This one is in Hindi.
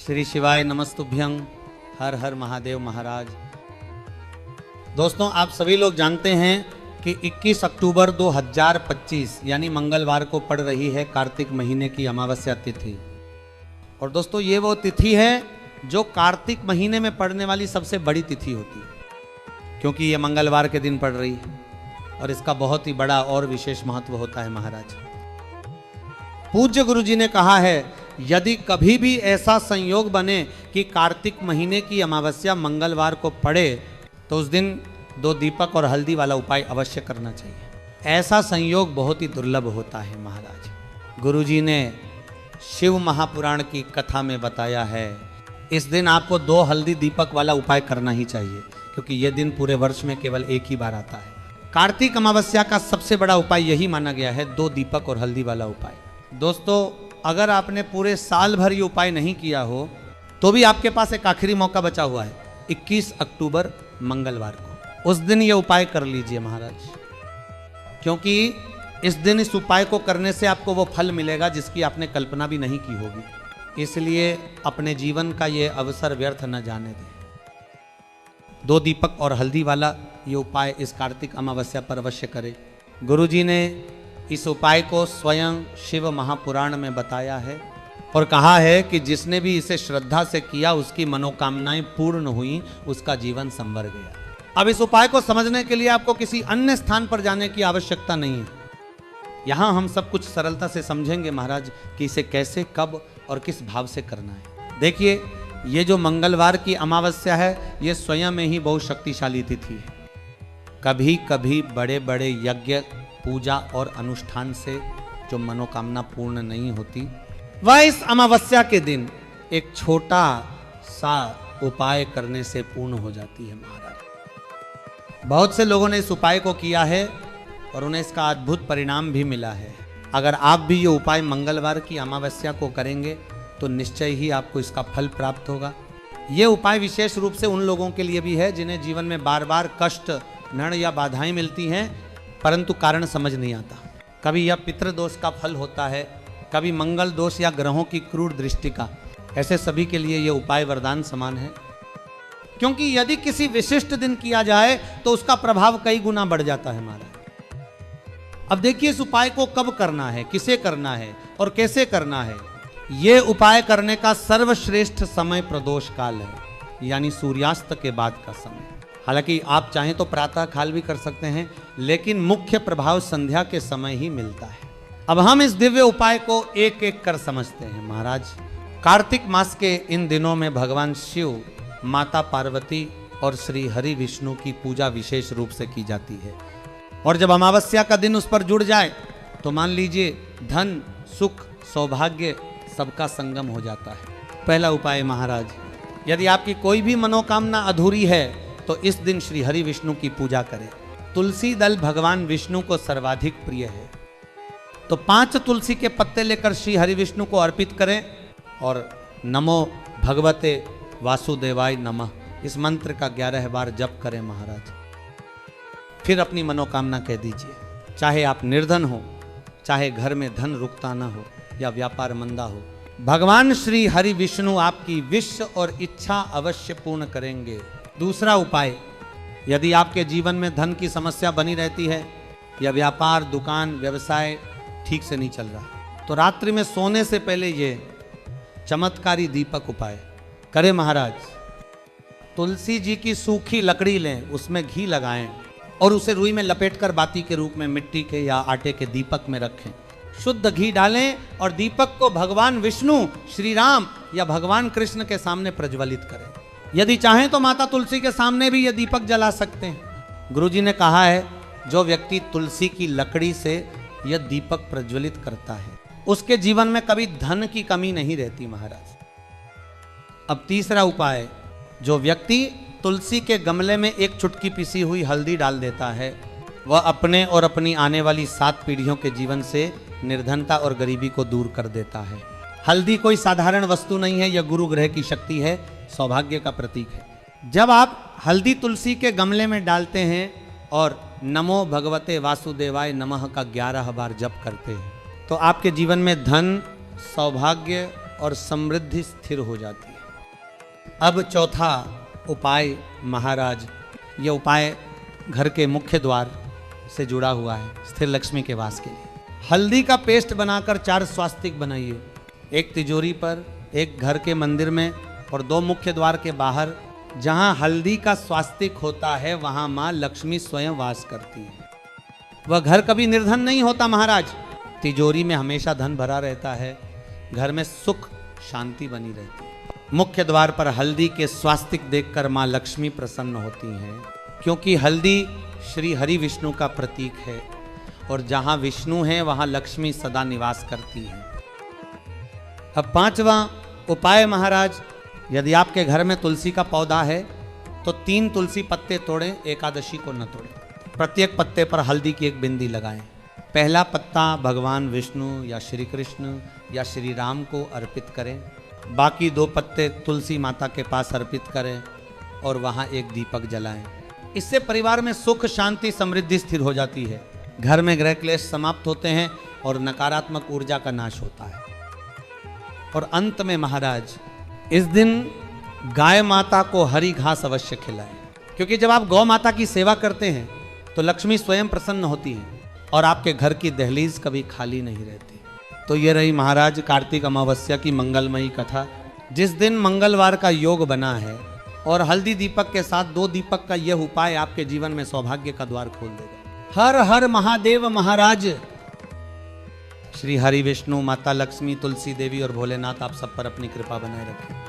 श्री शिवाय नमस्तुभ्यं। हर हर महादेव महाराज। दोस्तों, आप सभी लोग जानते हैं कि 21 अक्टूबर 2025 यानी मंगलवार को पड़ रही है कार्तिक महीने की अमावस्या तिथि। और दोस्तों, ये वो तिथि है जो कार्तिक महीने में पड़ने वाली सबसे बड़ी तिथि होती है, क्योंकि ये मंगलवार के दिन पड़ रही है और इसका बहुत ही बड़ा और विशेष महत्व होता है महाराज। पूज्य गुरु जी ने कहा है, यदि कभी भी ऐसा संयोग बने कि कार्तिक महीने की अमावस्या मंगलवार को पड़े तो उस दिन 2 दीपक और हल्दी वाला उपाय अवश्य करना चाहिए। ऐसा संयोग बहुत ही दुर्लभ होता है महाराज। गुरुजी ने शिव महापुराण की कथा में बताया है, इस दिन आपको 2 हल्दी दीपक वाला उपाय करना ही चाहिए, क्योंकि यह दिन पूरे वर्ष में केवल एक ही बार आता है। कार्तिक अमावस्या का सबसे बड़ा उपाय यही माना गया है, 2 दीपक और हल्दी वाला उपाय। दोस्तों, अगर आपने पूरे साल भर ये उपाय नहीं किया हो तो भी आपके पास एक आखिरी मौका बचा हुआ है, 21 अक्टूबर मंगलवार को। उस दिन ये उपाय कर लीजिए महाराज, क्योंकि इस दिन इस उपाय को करने से आपको वो फल मिलेगा जिसकी आपने कल्पना भी नहीं की होगी। इसलिए अपने जीवन का ये अवसर व्यर्थ न जाने दें। 2 दीपक और हल्दी वाला ये उपाय इस कार्तिक अमावस्या पर अवश्य करें। गुरुजी ने इस उपाय को स्वयं शिव महापुराण में बताया है और कहा है कि जिसने भी इसे श्रद्धा से किया उसकी मनोकामनाएं पूर्ण हुई, उसका जीवन संवर गया। अब इस उपाय को समझने के लिए आपको किसी अन्य स्थान पर जाने की आवश्यकता नहीं है। यहाँ हम सब कुछ सरलता से समझेंगे महाराज कि इसे कैसे, कब और किस भाव से करना है। देखिए, ये जो मंगलवार की अमावस्या है, ये स्वयं में ही बहुत शक्तिशाली तिथि है। कभी कभी बड़े बड़े यज्ञ, पूजा और अनुष्ठान से जो मनोकामना पूर्ण नहीं होती, वह इस अमावस्या के दिन एक छोटा सा उपाय करने से पूर्ण हो जाती है महाराज। बहुत से लोगों ने इस उपाय को किया है और उन्हें इसका अद्भुत परिणाम भी मिला है। अगर आप भी ये उपाय मंगलवार की अमावस्या को करेंगे तो निश्चय ही आपको इसका फल प्राप्त होगा। ये उपाय विशेष रूप से उन लोगों के लिए भी है जिन्हें जीवन में बार बार कष्ट, नण या बाधाएं मिलती हैं, परंतु कारण समझ नहीं आता। कभी यह पितृदोष का फल होता है, कभी मंगल दोष या ग्रहों की क्रूर दृष्टि का। ऐसे सभी के लिए यह उपाय वरदान समान है, क्योंकि यदि किसी विशिष्ट दिन किया जाए तो उसका प्रभाव कई गुना बढ़ जाता है महाराज। अब देखिए, इस उपाय को कब करना है, किसे करना है और कैसे करना है। यह उपाय करने का सर्वश्रेष्ठ समय प्रदोष काल है, यानी सूर्यास्त के बाद का समय। हालांकि आप चाहें तो प्रातः काल भी कर सकते हैं, लेकिन मुख्य प्रभाव संध्या के समय ही मिलता है। अब हम इस दिव्य उपाय को एक एक कर समझते हैं महाराज। कार्तिक मास के इन दिनों में भगवान शिव, माता पार्वती और श्री हरि विष्णु की पूजा विशेष रूप से की जाती है। और जब अमावस्या का दिन उस पर जुड़ जाए तो मान लीजिए धन, सुख, सौभाग्य सबका संगम हो जाता है। पहला उपाय महाराज, यदि आपकी कोई भी मनोकामना अधूरी है तो इस दिन श्री हरि विष्णु की पूजा करें। तुलसी दल भगवान विष्णु को सर्वाधिक प्रिय है, तो 5 तुलसी के पत्ते लेकर श्री हरि विष्णु को अर्पित करें और नमो भगवते वासुदेवाय नमः इस मंत्र का 11 बार जप करें महाराज। फिर अपनी मनोकामना कह दीजिए। चाहे आप निर्धन हो, चाहे घर में धन रुकता ना हो या व्यापार मंदा हो, भगवान श्री हरि विष्णु आपकी विश और इच्छा अवश्य पूर्ण करेंगे। दूसरा उपाय, यदि आपके जीवन में धन की समस्या बनी रहती है या व्यापार, दुकान, व्यवसाय ठीक से नहीं चल रहा, तो रात्रि में सोने से पहले ये चमत्कारी दीपक उपाय करें महाराज। तुलसी जी की सूखी लकड़ी लें, उसमें घी लगाएं और उसे रुई में लपेटकर बाती के रूप में मिट्टी के या आटे के दीपक में रखें। शुद्ध घी डालें और दीपक को भगवान विष्णु, श्री राम या भगवान कृष्ण के सामने प्रज्वलित करें। यदि चाहें तो माता तुलसी के सामने भी यह दीपक जला सकते हैं। गुरुजी ने कहा है, जो व्यक्ति तुलसी की लकड़ी से यह दीपक प्रज्वलित करता है उसके जीवन में कभी धन की कमी नहीं रहती महाराज। अब तीसरा उपाय, जो व्यक्ति तुलसी के गमले में 1 चुटकी पिसी हुई हल्दी डाल देता है, वह अपने और अपनी आने वाली 7 पीढ़ियों के जीवन से निर्धनता और गरीबी को दूर कर देता है। हल्दी कोई साधारण वस्तु नहीं है, यह गुरु ग्रह की शक्ति है, सौभाग्य का प्रतीक है। जब आप हल्दी तुलसी के गमले में डालते हैं और नमो भगवते वासुदेवाय नमः का 11 बार जप करते हैं तो आपके जीवन में धन, सौभाग्य और समृद्धि स्थिर हो जाती है। अब चौथा उपाय महाराज, ये उपाय घर के मुख्य द्वार से जुड़ा हुआ है स्थिर लक्ष्मी के वास के लिए। हल्दी का पेस्ट बनाकर 4 स्वास्तिक बनाइए, एक तिजोरी पर, एक घर के मंदिर में और 2 मुख्य द्वार के बाहर। जहां हल्दी का स्वास्तिक होता है वहां मां लक्ष्मी स्वयं वास करती है। वह घर कभी निर्धन नहीं होता महाराज, तिजोरी में हमेशा धन भरा रहता है, घर में सुख शांति बनी रहती है। मुख्य द्वार पर हल्दी के स्वास्तिक देखकर मां लक्ष्मी प्रसन्न होती हैं, क्योंकि हल्दी श्री हरि विष्णु का प्रतीक है और जहां विष्णु है वहां लक्ष्मी सदा निवास करती है। अब 5वां उपाय महाराज, यदि आपके घर में तुलसी का पौधा है तो 3 तुलसी पत्ते तोड़ें, एकादशी को न तोड़ें। प्रत्येक पत्ते पर हल्दी की एक बिंदी लगाएं। पहला पत्ता भगवान विष्णु या श्री कृष्ण या श्री राम को अर्पित करें, बाकी 2 पत्ते तुलसी माता के पास अर्पित करें और वहां एक दीपक जलाएं। इससे परिवार में सुख शांति समृद्धि स्थिर हो जाती है, घर में ग्रह क्लेश समाप्त होते हैं और नकारात्मक ऊर्जा का नाश होता है। और अंत में महाराज, इस दिन गाय माता को हरी घास अवश्य खिलाएं, क्योंकि जब आप गौ माता की सेवा करते हैं तो लक्ष्मी स्वयं प्रसन्न होती है और आपके घर की दहलीज कभी खाली नहीं रहती। तो ये रही महाराज कार्तिक अमावस्या की मंगलमयी कथा। जिस दिन मंगलवार का योग बना है और हल्दी दीपक के साथ 2 दीपक का यह उपाय आपके जीवन में सौभाग्य का द्वार खोल देगा। हर हर महादेव महाराज। श्री हरि विष्णु, माता लक्ष्मी, तुलसी देवी और भोलेनाथ आप सब पर अपनी कृपा बनाए रखें।